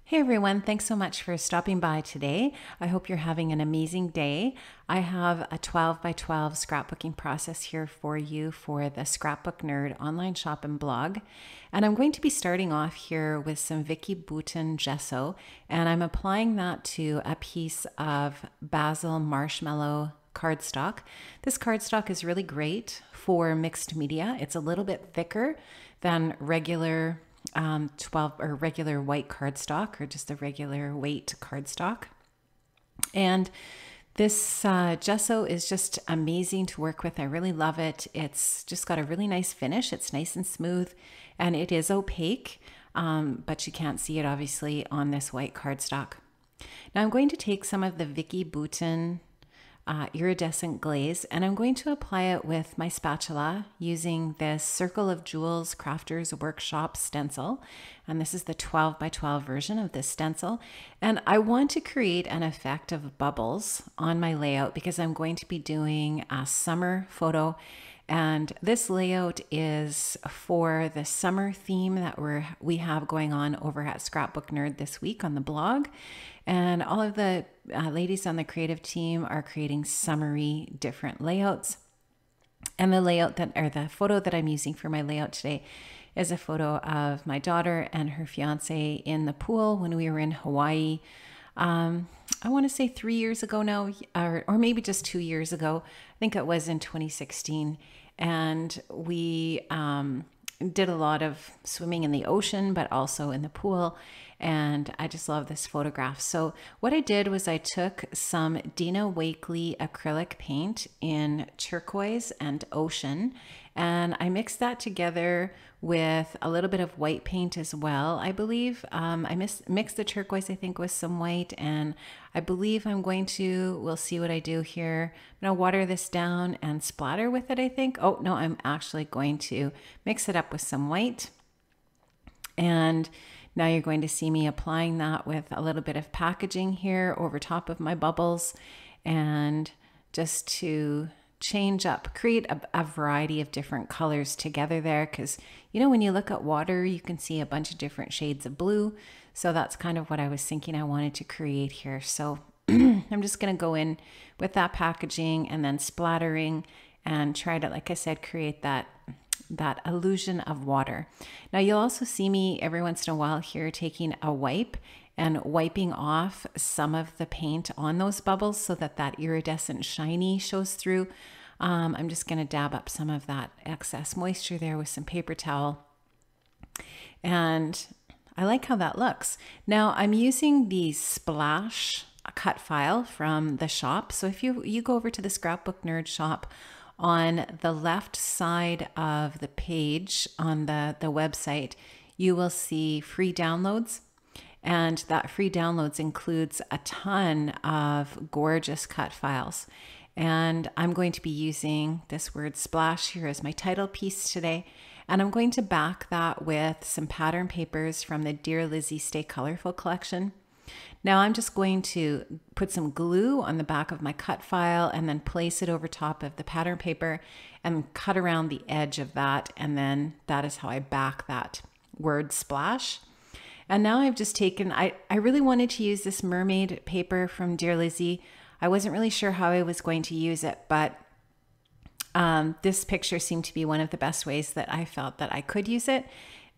Hey everyone, thanks so much for stopping by today. I hope you're having an amazing day. I have a 12 by 12 scrapbooking process here for you for the Scrapbook Nerd online shop and blog. And I'm going to be starting off here with some Vicky Bouton gesso, and I'm applying that to a piece of basil marshmallow cardstock. This cardstock is really great for mixed media. It's a little bit thicker than regular 12 or regular white cardstock or just a regular weight cardstock. And this gesso is just amazing to work with. I really love it. It's just got a really nice finish. It's nice and smooth and it is opaque, but you can't see it obviously on this white cardstock. Now I'm going to take some of the Vicky Bouton iridescent glaze, and I'm going to apply it with my spatula using this Circle of Jewels Crafters Workshop stencil. And this is the 12 by 12 version of this stencil. And I want to create an effect of bubbles on my layout because I'm going to be doing a summer photo. And this layout is for the summer theme that we have going on over at Scrapbook Nerd this week on the blog. And all of the ladies on the creative team are creating summery different layouts. And the layout or the photo that I'm using for my layout today is a photo of my daughter and her fiance in the pool when we were in Hawaii. I want to say 3 years ago now, or maybe just 2 years ago. I think it was in 2016. And we did a lot of swimming in the ocean, but also in the pool. And I just love this photograph. So what I did was I took some Dina Wakley acrylic paint in turquoise and ocean, and I mixed that together with a little bit of white paint as well. I believe I mixed the turquoise, I think, with some white, and I believe we'll see what I do here. I'm gonna water this down and splatter with it, I think. Oh no, I'm actually going to mix it up with some white. And now you're going to see me applying that with a little bit of packaging here over top of my bubbles, and just to change up, create a variety of different colors together there. Because, you know, when you look at water, you can see a bunch of different shades of blue. So that's kind of what I was thinking I wanted to create here. So I'm just going to go in with that packaging and then splattering and try to, like I said, create that illusion of water. Now you'll also see me every once in a while here taking a wipe and wiping off some of the paint on those bubbles so that that iridescent shiny shows through. I'm just going to dab up some of that excess moisture there with some paper towel. And I like how that looks. Now I'm using the Splash cut file from the shop. So if you go over to the Scrapbook Nerd shop, on the left side of the page on the website, you will see free downloads. And that free downloads includes a ton of gorgeous cut files. And I'm going to be using this word splash here as my title piece today. And I'm going to back that with some pattern papers from the Dear Lizzie Stay Colorful collection. Now I'm just going to put some glue on the back of my cut file and then place it over top of the pattern paper and cut around the edge of that. And then that is how I back that word splash. And now I've just taken, I really wanted to use this mermaid paper from Dear Lizzie. I wasn't really sure how I was going to use it, but this picture seemed to be one of the best ways that I felt that I could use it.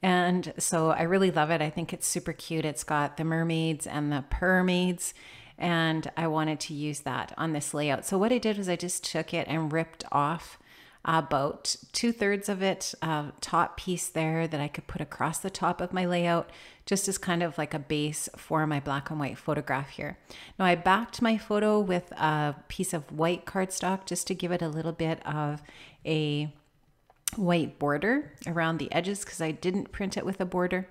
And so I really love it. I think it's super cute. It's got the mermaids and the permaids, and I wanted to use that on this layout. So what I did was I just took it and ripped off about 2/3 of it, top piece there that I could put across the top of my layout, just as kind of like a base for my black and white photograph here. Now I backed my photo with a piece of white cardstock just to give it a little bit of a white border around the edges because I didn't print it with a border.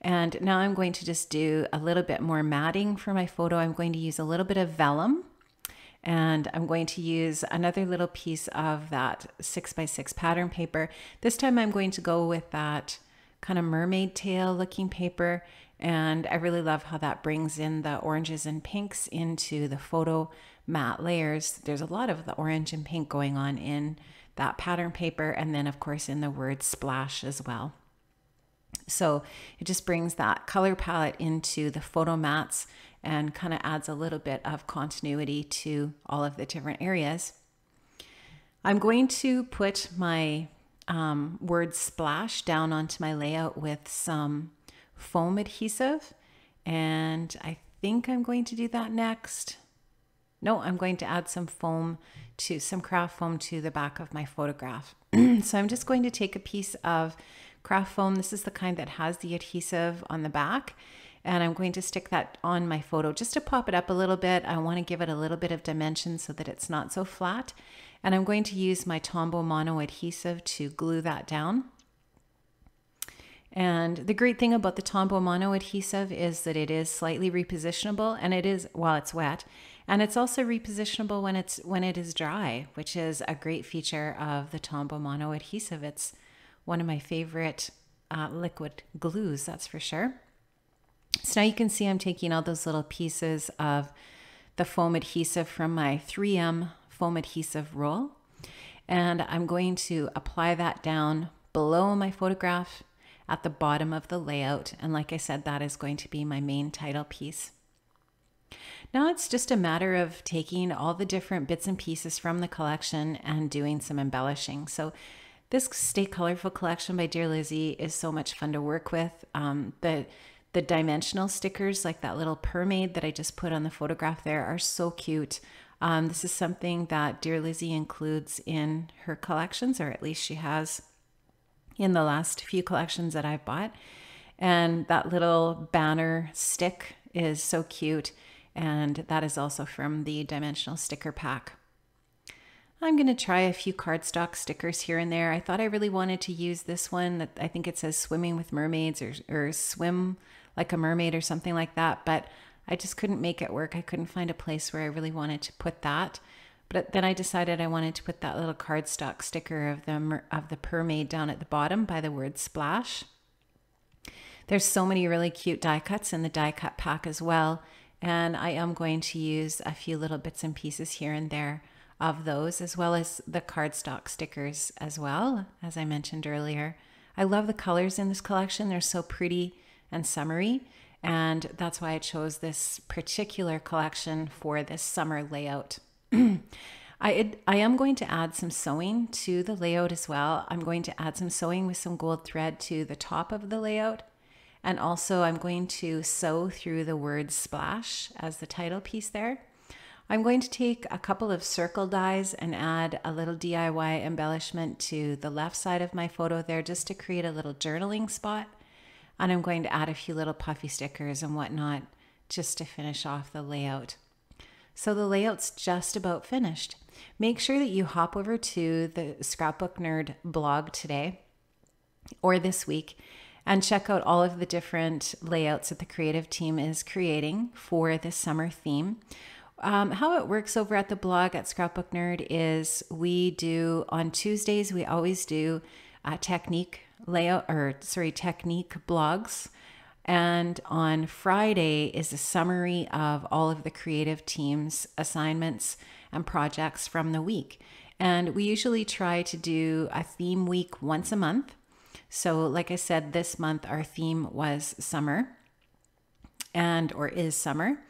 And now I'm going to just do a little bit more matting for my photo. I'm going to use a little bit of vellum, and I'm going to use another little piece of that 6x6 pattern paper. This time I'm going to go with that kind of mermaid tail looking paper, and I really love how that brings in the oranges and pinks into the photo matte layers. There's a lot of the orange and pink going on in that pattern paper, and then of course in the word splash as well. So it just brings that color palette into the photo mats and kind of adds a little bit of continuity to all of the different areas. I'm going to put my word splash down onto my layout with some foam adhesive, and I think I'm going to do that next. No, I'm going to add some craft foam to the back of my photograph. So I'm just going to take a piece of craft foam. This is the kind that has the adhesive on the back, and I'm going to stick that on my photo just to pop it up a little bit. I want to give it a little bit of dimension so that it's not so flat. And I'm going to use my Tombow Mono adhesive to glue that down. And the great thing about the Tombow Mono adhesive is that it is slightly repositionable, and it is while it's wet, and it's also repositionable when it is dry, which is a great feature of the Tombow Mono adhesive. It's one of my favorite liquid glues, that's for sure. So now you can see I'm taking all those little pieces of the foam adhesive from my 3M foam adhesive roll, and I'm going to apply that down below my photograph at the bottom of the layout. And like I said, that is going to be my main title piece. Now it's just a matter of taking all the different bits and pieces from the collection and doing some embellishing. So this Stay Colorful collection by Dear Lizzie is so much fun to work with. The dimensional stickers, like that little mermaid that I just put on the photograph there, are so cute. This is something that Dear Lizzie includes in her collections, or at least she has in the last few collections that I've bought. And that little banner stick is so cute. And that is also from the dimensional sticker pack. I'm going to try a few cardstock stickers here and there. I thought I really wanted to use this one that I think it says Swimming with Mermaids or Swim Like a Mermaid or something like that, but I just couldn't make it work. I couldn't find a place where I really wanted to put that. But then I decided I wanted to put that little cardstock sticker of the mermaid down at the bottom by the word splash. There's so many really cute die cuts in the die cut pack as well. And I am going to use a few little bits and pieces here and there of those, as well as the cardstock stickers as well, as I mentioned earlier. I love the colors in this collection. They're so pretty and summery. And that's why I chose this particular collection for this summer layout. I am going to add some sewing to the layout as well. I'm going to add some sewing with some gold thread to the top of the layout. And also I'm going to sew through the word splash as the title piece there. I'm going to take a couple of circle dies and add a little DIY embellishment to the left side of my photo there, just to create a little journaling spot. And I'm going to add a few little puffy stickers and whatnot just to finish off the layout. So the layout's just about finished. Make sure that you hop over to the Scrapbook Nerd blog today or this week and check out all of the different layouts that the creative team is creating for this summer theme. How it works over at the blog at Scrapbook Nerd is on Tuesdays, we always do technique blogs. And on Friday is a summary of all of the creative team's assignments and projects from the week. And we usually try to do a theme week once a month. So like I said, this month our theme was summer or is summer.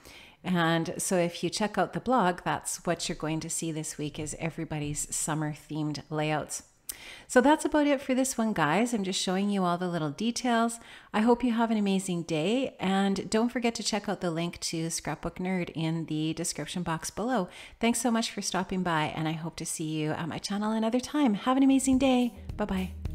And so if you check out the blog, that's what you're going to see this week is everybody's summer themed layouts. So that's about it for this one, guys. I'm just showing you all the little details. I hope you have an amazing day, and don't forget to check out the link to Scrapbook Nerd in the description box below. Thanks so much for stopping by, and I hope to see you at my channel another time. Have an amazing day. Bye-bye.